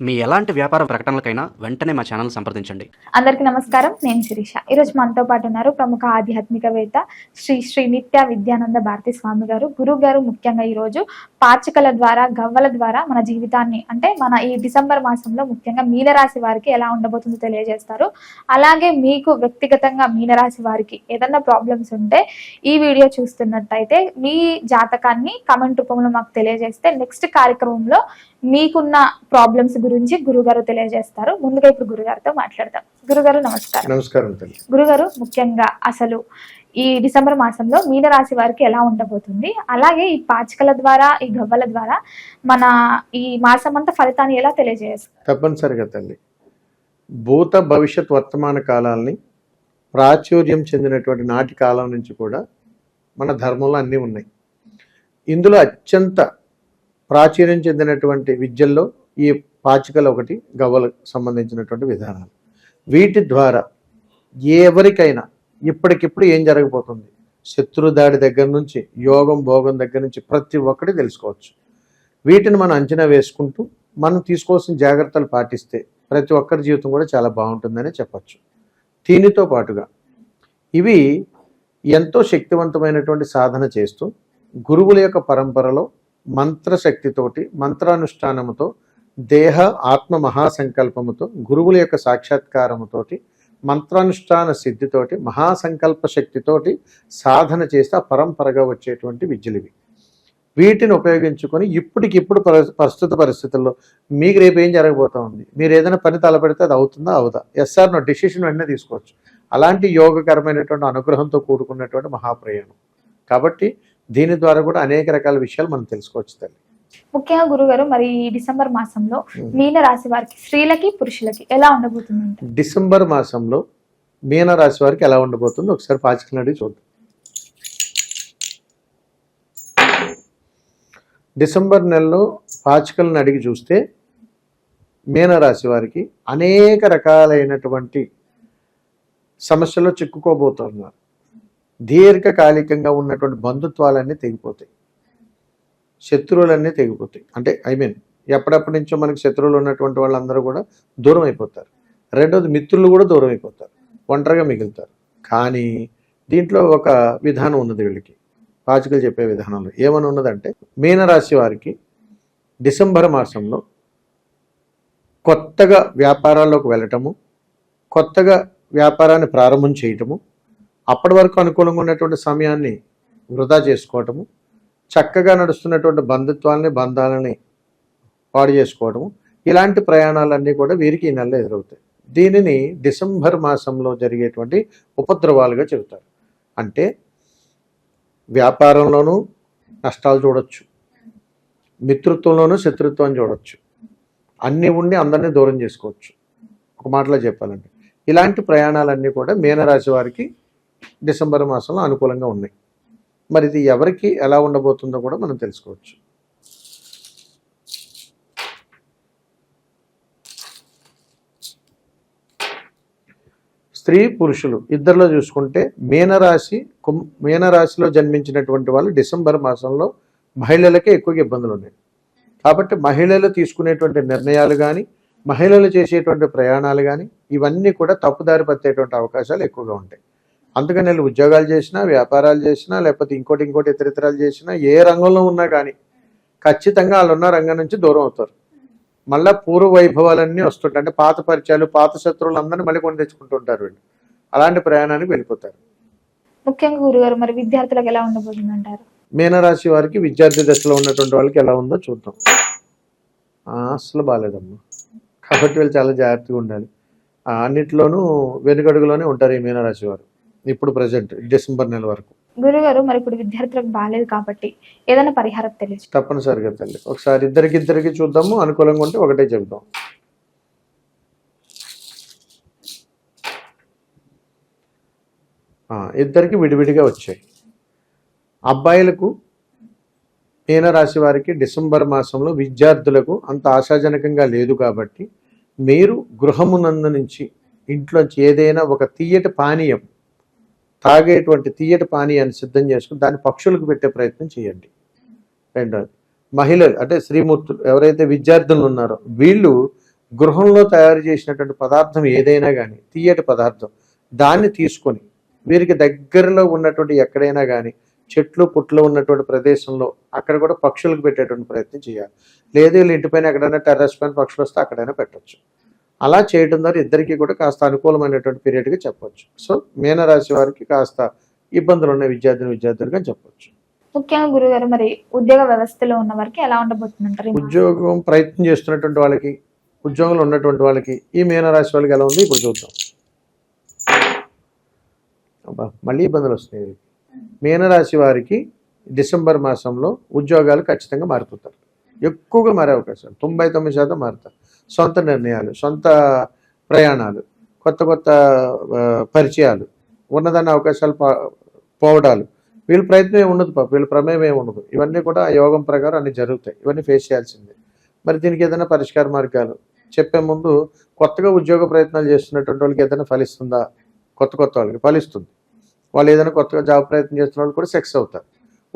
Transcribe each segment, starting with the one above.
మీ ఎలాంటి వ్యాపార ప్రకటనలకైనా వెంటనే మా ఛానల్ సంప్రదించండి. అందరికీ నమస్కారం. నేను శిరీష. ఈరోజు మనతో పాటు ఉన్నారు ప్రముఖ ఆధ్యాత్మికవేత్త శ్రీ నిత్య విద్యానంద భారతి స్వామి గారు. గురువు గారు ముఖ్యంగా ఈరోజు పాచికల ద్వారా, గవ్వల ద్వారా మన జీవితాన్ని, అంటే మన ఈ డిసెంబర్ మాసంలో ముఖ్యంగా మీనరాశి వారికి ఎలా ఉండబోతుందో తెలియజేస్తారు. అలాగే మీకు వ్యక్తిగతంగా మీనరాశి వారికి ఏదన్నా ప్రాబ్లమ్స్ ఉంటే ఈ వీడియో చూస్తున్నట్టయితే మీ జాతకాన్ని కామెంట్ రూపంలో మాకు తెలియజేస్తే నెక్స్ట్ కార్యక్రమంలో మీకున్న ప్రాబ్లమ్స్ గురించి గురుగారు తెలియజేస్తారు. ముందుగా ఇప్పుడు గురుగారితో మాట్లాడదాం. గురుగారు నమస్కారం. నమస్కారం. గురుగారు, ముఖ్యంగా అసలు ఈ డిసెంబర్ మాసంలో మీనరాశి వారికి ఎలా ఉండబోతుంది, అలాగే ఈ పాచికల ద్వారా, ఈ గవ్వల ద్వారా మన ఈ మాసం అంతా ఫలితాన్ని ఎలా తెలియజేస్తారు? తప్పనిసరిగా తల్లి, భూత భవిష్యత్ వర్తమాన కాలాల్ని ప్రాచుర్యం చెందినటువంటి నాటి కాలం నుంచి కూడా మన ధర్మంలో అన్నీ ఉన్నాయి. ఇందులో అత్యంత ప్రాచుర్యం చెందినటువంటి విద్యల్లో ఈ పాచికలు ఒకటి, గవ్వలకు సంబంధించినటువంటి విధానాలు. వీటి ద్వారా ఎవరికైనా ఇప్పటికిప్పుడు ఏం జరగబోతుంది, శత్రుదాడి దగ్గర నుంచి యోగం భోగం దగ్గర నుంచి ప్రతి ఒక్కటి తెలుసుకోవచ్చు. వీటిని మనం అంచనా వేసుకుంటూ మనం తీసుకోవాల్సిన జాగ్రత్తలు పాటిస్తే ప్రతి ఒక్కరి జీవితం కూడా చాలా బాగుంటుందని చెప్పచ్చు. దీనితో పాటుగా ఇవి ఎంతో శక్తివంతమైనటువంటి సాధన చేస్తూ గురువుల యొక్క పరంపరలో మంత్రశక్తితోటి, మంత్రానుష్ఠానముతో, దేహ ఆత్మ మహాసంకల్పముతో, గురువుల యొక్క సాక్షాత్కారముతోటి, మంత్రానుష్ఠాన సిద్ధితోటి, మహాసంకల్ప శక్తితోటి సాధన చేస్తే ఆ పరంపరగా వచ్చేటువంటి విద్యలు వీటిని ఉపయోగించుకొని ఇప్పటికిప్పుడు ప్రస్తుత పరిస్థితుల్లో మీకు రేపు ఏం జరగబోతా ఉంది, మీరు ఏదైనా పని తలపెడితే అది అవుతుందా అవుదా, ఎస్ఆర్ నో డిసిషన్ వెంటనే తీసుకోవచ్చు. అలాంటి యోగకరమైనటువంటి అనుగ్రహంతో కూడుకున్నటువంటి మహాప్రయాణం కాబట్టి దీని ద్వారా కూడా అనేక రకాల విషయాలు మనం తెలుసుకోవచ్చు తల్లి. ముఖ్యంగా గురుగారు, మరి ఈ డిసెంబర్ మాసంలో మీన రాశి వారికి, స్త్రీలకి పురుషులకి ఎలా ఉండబోతుంది? డిసెంబర్ మాసంలో మీన రాశి వారికి ఎలా ఉండబోతుందో ఒకసారి పాచికలను అడిగి చూద్దాం. డిసెంబర్ నెలలో పాచికలను అడిగి చూస్తే మీనరాశి వారికి అనేక రకాలైనటువంటి సమస్యల్లో చిక్కుకోబోతున్నారు. దీర్ఘకాలికంగా ఉన్నటువంటి బంధుత్వాలన్నీ తెగిపోతాయి, శత్రువులన్నీ తెగిపోతాయి. అంటే ఎప్పటి నుంచో మనకి శత్రువులు ఉన్నటువంటి వాళ్ళందరూ కూడా దూరం అయిపోతారు. రెండోది, మిత్రులు కూడా దూరం అయిపోతారు, ఒంటరిగా మిగులుతారు. కానీ దీంట్లో ఒక విధానం ఉన్నది వీళ్ళకి, పాచికలు చెప్పే విధానంలో ఏమని ఉన్నదంటే, మీనరాశి వారికి డిసెంబర్ మాసంలో కొత్తగా వ్యాపారాల్లోకి వెళ్ళటము, కొత్తగా వ్యాపారాన్ని ప్రారంభం చేయటము, అప్పటి వరకు అనుకూలంగా ఉన్నటువంటి సమయాన్ని వృధా చేసుకోవటము, చక్కగా నడుస్తున్నటువంటి బంధాలని పాడు చేసుకోవటము, ఇలాంటి ప్రయాణాలన్నీ కూడా వీరికి ఈ నెలలో ఎదురవుతాయి. దీనిని డిసెంబర్ మాసంలో జరిగేటువంటి ఉపద్రవాలుగా చెబుతారు. అంటే వ్యాపారంలోనూ నష్టాలు చూడొచ్చు, మిత్రుత్వంలోనూ శత్రుత్వం చూడొచ్చు, అన్నీ ఉండి అందరినీ దూరం చేసుకోవచ్చు. ఒక మాటలో చెప్పాలంటే ఇలాంటి ప్రయాణాలన్నీ కూడా మీనరాశి వారికి డిసెంబర్ మాసంలో అనుకూలంగా ఉన్నాయి. మరి ఇది ఎవరికి ఎలా ఉండబోతుందో కూడా మనం తెలుసుకోవచ్చు. స్త్రీ పురుషులు ఇద్దరిలో చూసుకుంటే మీనరాశిలో జన్మించినటువంటి వాళ్ళు డిసెంబర్ మాసంలో మహిళలకే ఎక్కువగా ఇబ్బందులు ఉన్నాయి. కాబట్టి మహిళలు తీసుకునేటువంటి నిర్ణయాలు కానీ, మహిళలు చేసేటువంటి ప్రయాణాలు కానీ ఇవన్నీ కూడా తప్పుదారి పట్టేటువంటి అవకాశాలు ఎక్కువగా ఉంటాయి. అందుకని వీళ్ళు ఉద్యోగాలు చేసినా, వ్యాపారాలు చేసినా, లేకపోతే ఇంకోటి ఇతరితరాలు చేసినా, ఏ రంగంలో ఉన్నా కానీ ఖచ్చితంగా వాళ్ళు ఉన్న రంగం నుంచి దూరం అవుతారు. మళ్ళీ పూర్వ వైభవాలన్నీ వస్తుంటాయి. అంటే పాత పరిచయాలు, పాత శత్రువులు అందరినీ మళ్ళీ కొని తెచ్చుకుంటుంటారు వీళ్ళు. అలాంటి ప్రయాణానికి వెళ్ళిపోతారు. ముఖ్యంగా గురుగారు, మరి విద్యార్థులకు ఎలా ఉండబోతుంది అంటారు? మీనరాశి వారికి విద్యార్థి దశలో ఉన్నటువంటి వాళ్ళకి ఎలా ఉందో చూద్దాం. అసలు బాగాలేదమ్మా. కాబట్టి వీళ్ళు చాలా జాగ్రత్తగా ఉండాలి. అన్నిట్లోనూ వెనుకడుగులోనే ఉంటారు ఈ మీనరాశి వారు ఇప్పుడు ప్రజెంట్ డిసెంబర్ నెల వరకు. గురుగారు, మరి ఇప్పుడు విద్యార్థులకు బాగాలేదు కాబట్టి ఏదైనా పరిహారం తెలియదు? తప్పనిసరిగా తల్లి, ఒకసారి ఇద్దరికి చూద్దాము. అనుకూలంగా ఉంటే ఒకటే చెబుదాం. ఇద్దరికి విడివిడిగా వచ్చాయి. అబ్బాయిలకు మీనరాశి వారికి డిసెంబర్ మాసంలో విద్యార్థులకు అంత ఆశాజనకంగా లేదు కాబట్టి మీరు గృహమునందు నుంచి, ఇంట్లోంచి ఏదైనా ఒక తీయటి పానీయం, తాగేటువంటి తీయటి పానీయాన్ని సిద్ధం చేసుకుని దాన్ని పక్షులకు పెట్టే ప్రయత్నం చేయండి. రెండోది, మహిళలు అంటే శ్రీమూర్తులు ఎవరైతే విద్యార్థులు ఉన్నారో వీళ్ళు గృహంలో తయారు చేసినటువంటి పదార్థం ఏదైనా కానీ, తీయటి పదార్థం, దాన్ని తీసుకొని వీరికి దగ్గరలో ఉన్నటువంటి ఎక్కడైనా కానీ చెట్లు పుట్లు ఉన్నటువంటి ప్రదేశంలో అక్కడ కూడా పక్షులకు పెట్టేటువంటి ప్రయత్నం చేయాలి. లేదు వీళ్ళ ఇంటిపైన ఎక్కడైనా టెర్రస్ పైన పక్షులు వస్తే అక్కడైనా పెట్టచ్చు. అలా చేయడం ద్వారా ఇద్దరికీ కూడా కాస్త అనుకూలమైనటువంటి పీరియడ్గా చెప్పొచ్చు. సో మీనరాశి వారికి కాస్త ఇబ్బందులు ఉన్న విద్యార్థులుగా చెప్పొచ్చు. ముఖ్యంగా గురుగారు మరి ఉద్యోగ వ్యవస్థలో ఉన్న వారికి ఎలా ఉండబోతుందంటారు? ఉద్యోగం ప్రయత్నం చేస్తున్నటువంటి వాళ్ళకి, ఉద్యోగంలో ఉన్నటువంటి వాళ్ళకి, ఈ మీనరాశి వాళ్ళకి ఎలా ఉంది ఇప్పుడు చూద్దాం. మళ్ళీ ఇబ్బందులు వస్తున్నాయి. మీనరాశి వారికి డిసెంబర్ మాసంలో ఉద్యోగాలు ఖచ్చితంగా మారిపోతారు. ఎక్కువగా మారే అవకాశాలు 99% మారుతారు. సొంత నిర్ణయాలు, సొంత ప్రయాణాలు, కొత్త కొత్త పరిచయాలు, ఉన్నదాన్ని అవకాశాలు పోవడాలు, వీళ్ళ ప్రయత్నం ఏమి ఉండదు, వీళ్ళ ప్రమేయం ఏమి ఉండదు. ఇవన్నీ కూడా యోగం ప్రకారం అన్ని జరుగుతాయి. ఇవన్నీ ఫేస్ చేయాల్సిందే. మరి దీనికి ఏదైనా పరిష్కార మార్గాలు చెప్పే ముందు, కొత్తగా ఉద్యోగ ప్రయత్నాలు చేస్తున్నటువంటి వాళ్ళకి ఏదైనా ఫలిస్తుందా? కొత్త వాళ్ళకి ఫలిస్తుంది. వాళ్ళు ఏదైనా కొత్తగా జాబ్ ప్రయత్నం చేస్తున్న వాళ్ళు కూడా సక్సెస్ అవుతారు.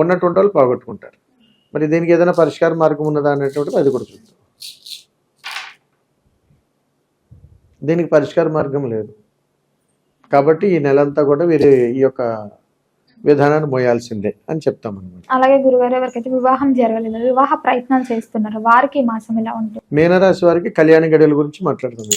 ఉన్నటువంటి వాళ్ళు పోగొట్టుకుంటారు. మరి దీనికి ఏదైనా పరిష్కార మార్గం ఉన్నదా అనేటువంటిది అది కూడా చూద్దాం. దీనికి పరిష్కార మార్గం లేదు. కాబట్టి ఈ నెలంతా కూడా వీరి ఈ యొక్క విధానాన్ని మోయాల్సిందే అని చెప్తామన్నమాట. అలాగే గురుగారు ఎవరికైతే వివాహం జరగలేదు, వివాహ ప్రయత్నాలు చేస్తున్నారు, వారికి ఈ మాసం ఎలా ఉంటుంది? మీనరాశి వారికి కళ్యాణ గడియల గురించి మాట్లాడుతుంది.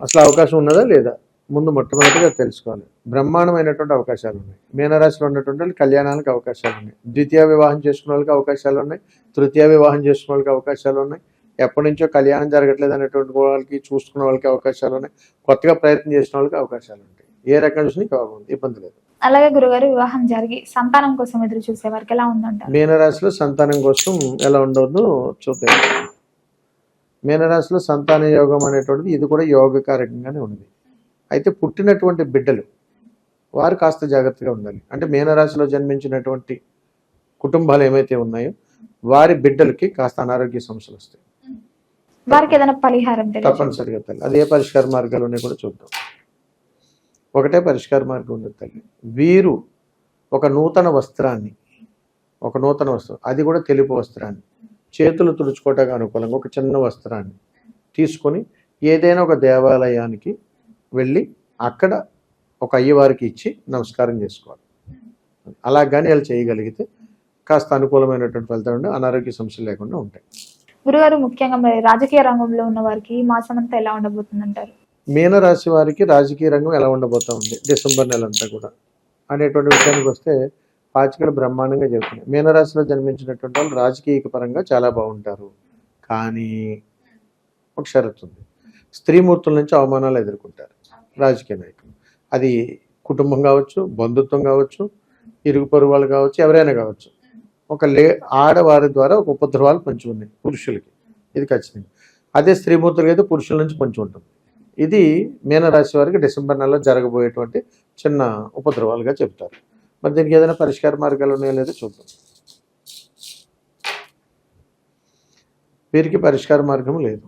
అసలు అవకాశం ఉన్నదా లేదా ముందు మొట్టమొదటిగా తెలుసుకోవాలి. బ్రహ్మాండమైనటువంటి అవకాశాలు ఉన్నాయి. మీనరాశిలో ఉన్నటువంటి కళ్యాణాలకు అవకాశాలు ఉన్నాయి. ద్వితీయ వివాహం చేసుకునే వాళ్ళకి అవకాశాలు ఉన్నాయి. తృతీయ వివాహం చేసుకునే వాళ్ళకి అవకాశాలు ఉన్నాయి. ఎప్పటి నుంచో కళ్యాణం జరగట్లేదు అనేటువంటి వాళ్ళకి చూసుకునే వాళ్ళకి అవకాశాలు ఉన్నాయి. కొత్తగా ప్రయత్నం చేసిన వాళ్ళకి అవకాశాలు ఉంటాయి. ఏ రకం చూసినా బాగుంది, ఇబ్బంది లేదు. అలాగే గురుగారు వివాహం జరిగి సంతానం కోసం ఎదురు చూసే వారికి ఎలా ఉందంటారు? మీనరాశిలో సంతానం కోసం ఎలా ఉండదు చూద్దాం. మీనరాశిలో సంతాన యోగం అనేటువంటిది ఇది కూడా యోగకారకంగానే ఉంది. అయితే పుట్టినటువంటి బిడ్డలు వారు కాస్త జాగ్రత్తగా ఉండాలి. అంటే మీనరాశిలో జన్మించినటువంటి కుటుంబాలు ఏమైతే ఉన్నాయో వారి బిడ్డలకి కాస్త అనారోగ్య సమస్యలు వస్తాయి. వారికి ఏదైనా పరిహారం తప్పనిసరిగా తల్లి. అది ఏ పరిష్కార మార్గాలు ఉన్నాయి కూడా చూద్దాం. ఒకటే పరిష్కార మార్గం ఉంది తల్లి. వీరు ఒక నూతన వస్త్రం, అది కూడా తెలుపు వస్త్రాన్ని, చేతులు తుడుచుకోవటానికి అనుకూలంగా ఒక చిన్న వస్త్రాన్ని తీసుకొని ఏదైనా ఒక దేవాలయానికి వెళ్ళి అక్కడ ఒక అయ్యవారికి ఇచ్చి నమస్కారం చేసుకోవాలి. అలా కానీ వాళ్ళు చేయగలిగితే కాస్త అనుకూలమైనటువంటి ఫలితాలు ఉండి అనారోగ్య సమస్యలు లేకుండా ఉంటాయి. గురుగారు ముఖ్యంగా మరి రాజకీయ రంగంలో ఉన్న వారికి ఈ మాసం అంతా ఎలా ఉండబోతుంది అంటారు? మీనరాశి వారికి రాజకీయ రంగం ఎలా ఉండబోతా ఉంది డిసెంబర్ నెలంతా కూడా అనేటువంటి విషయానికి వస్తే పాచికలు బ్రహ్మాండంగా చెబుతున్నాయి. మీనరాశిలో జన్మించినటువంటి వాళ్ళు రాజకీయ పరంగా చాలా బాగుంటారు. కానీ ఒక షరతు ఉంది. స్త్రీమూర్తుల నుంచి అవమానాలు ఎదుర్కొంటారు రాజకీయ నాయకులు. అది కుటుంబం కావచ్చు, బంధుత్వం కావచ్చు, ఇరుగు పొరుగు వాళ్ళు కావచ్చు, ఎవరైనా కావచ్చు. ఒక ఆడవారి ద్వారా ఒక ఉపద్రవాలు పంచి ఉన్నాయి పురుషులకి, ఇది ఖచ్చితంగా. అదే స్త్రీమూర్తులకి అయితే పురుషుల నుంచి పంచి ఉంటుంది. ఇది మీనరాశి వారికి డిసెంబర్ నెలలో జరగబోయేటువంటి చిన్న ఉపద్రవాలుగా చెప్తారు. మరి దీనికి ఏదైనా పరిష్కార మార్గాలు ఉన్నాయో లేదో చూద్దాం. వీరికి పరిష్కార మార్గం లేదు.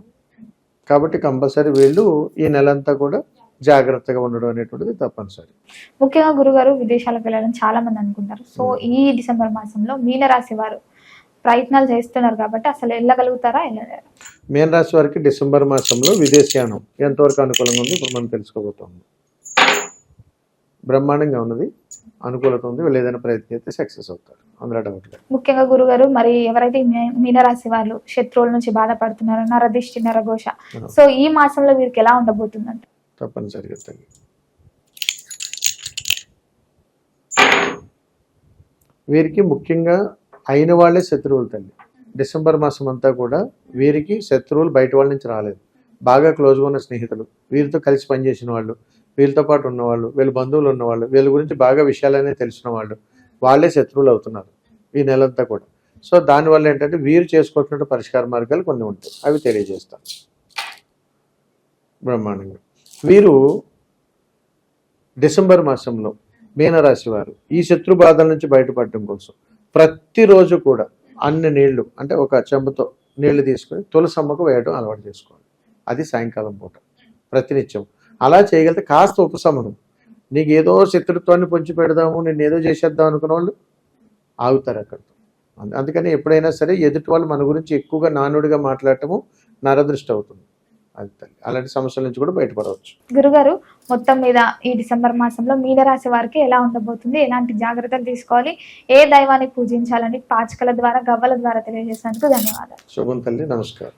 కాబట్టి కంపల్సరీ వీళ్ళు ఈ నెలంతా కూడా జాగ్రత్తగా ఉండడం అనేటువంటిది తప్పనిసరి. ముఖ్యంగా గురుగారు విదేశాలకు వెళ్ళడం చాలా మంది అనుకుంటారు. సో ఈ డిసెంబర్ మాసంలో మీనరాశి వారు ప్రయత్నాలు చేస్తున్నారు కాబట్టి అసలు వెళ్ళగలుగుతారా? వెళ్ళలేరా? మీనరాశి వారికి డిసెంబర్ మాసంలో విదేశీయానం ఎంతవరకు అనుకూలంగా ఉంది ఇప్పుడు మనం తెలుసుకోబోతాం. బ్రహ్మాండంగా ఉన్నది, అనుకూలత ఉంది. వీళ్ళు ఏదైనా ప్రయత్నం చేస్తే సక్సెస్ అవుతారు, అందులో డౌట్ లేదు. ముఖ్యంగా గురుగారు మరి ఎవరైతే మీనరాశి వాళ్ళు శత్రువుల నుంచి బాధపడుతున్నారో, నరదిష్టి, నరఘోష, సో ఈ మాసంలో వీరికి ఎలా ఉండబోతుందంట? తప్పనిసరిగా తల్లి. వీరికి ముఖ్యంగా అయిన వాళ్ళే శత్రువులు తల్లి. డిసెంబర్ మాసం అంతా కూడా వీరికి శత్రువులు బయట వాళ్ళ నుంచి రాలేదు. బాగా క్లోజ్గా ఉన్న స్నేహితులు, వీరితో కలిసి పనిచేసిన వాళ్ళు, వీళ్ళతో పాటు ఉన్నవాళ్ళు, వీళ్ళ బంధువులు ఉన్నవాళ్ళు, వీళ్ళ గురించి బాగా విషయాలనే తెలిసిన వాళ్ళు, వాళ్ళే శత్రువులు అవుతున్నారు ఈ నెలంతా కూడా. సో దానివల్ల ఏంటంటే వీరు చేసుకోవాల్సిన పరిష్కార మార్గాలు కొన్ని ఉంటాయి, అవి తెలియజేస్తాను బ్రహ్మాండంగా. వీరు డిసెంబర్ మాసంలో మీనరాశి వారు ఈ శత్రు బాధల నుంచి బయటపడడం కోసం ప్రతిరోజు కూడా అన్ని నీళ్లు, అంటే ఒక చెంబుతో నీళ్లు తీసుకొని తులసమ్మకు వేయడం అలవాటు చేసుకోవాలి. అది సాయంకాలం పూట ప్రతినిత్యం. అలా చేయగలిగితే కాస్త ఉపశమనం. నీకు ఏదో శత్రుత్వాన్ని పొంచి పెడదాము, నేను ఏదో చేసేద్దాం అనుకున్న వాళ్ళు ఆగుతారు అక్కడితో. అందుకని ఎప్పుడైనా సరే ఎదుటి వాళ్ళు మన గురించి ఎక్కువగా నానుడిగా మాట్లాడటము నరదృష్టి అవుతుంది. అది తల్లి అలాంటి సమస్యల నుంచి కూడా బయటపడవచ్చు. గురుగారు, మొత్తం మీద ఈ డిసెంబర్ మాసంలో మీనరాశి వారికి ఎలా ఉండబోతుంది, ఎలాంటి జాగ్రత్తలు తీసుకోవాలి, ఏ దైవాన్ని పూజించాలని పాచికల ద్వారా, గవ్వల ద్వారా తెలియజేసినందుకు ధన్యవాదాలు. శుభం తల్లి, నమస్కారం.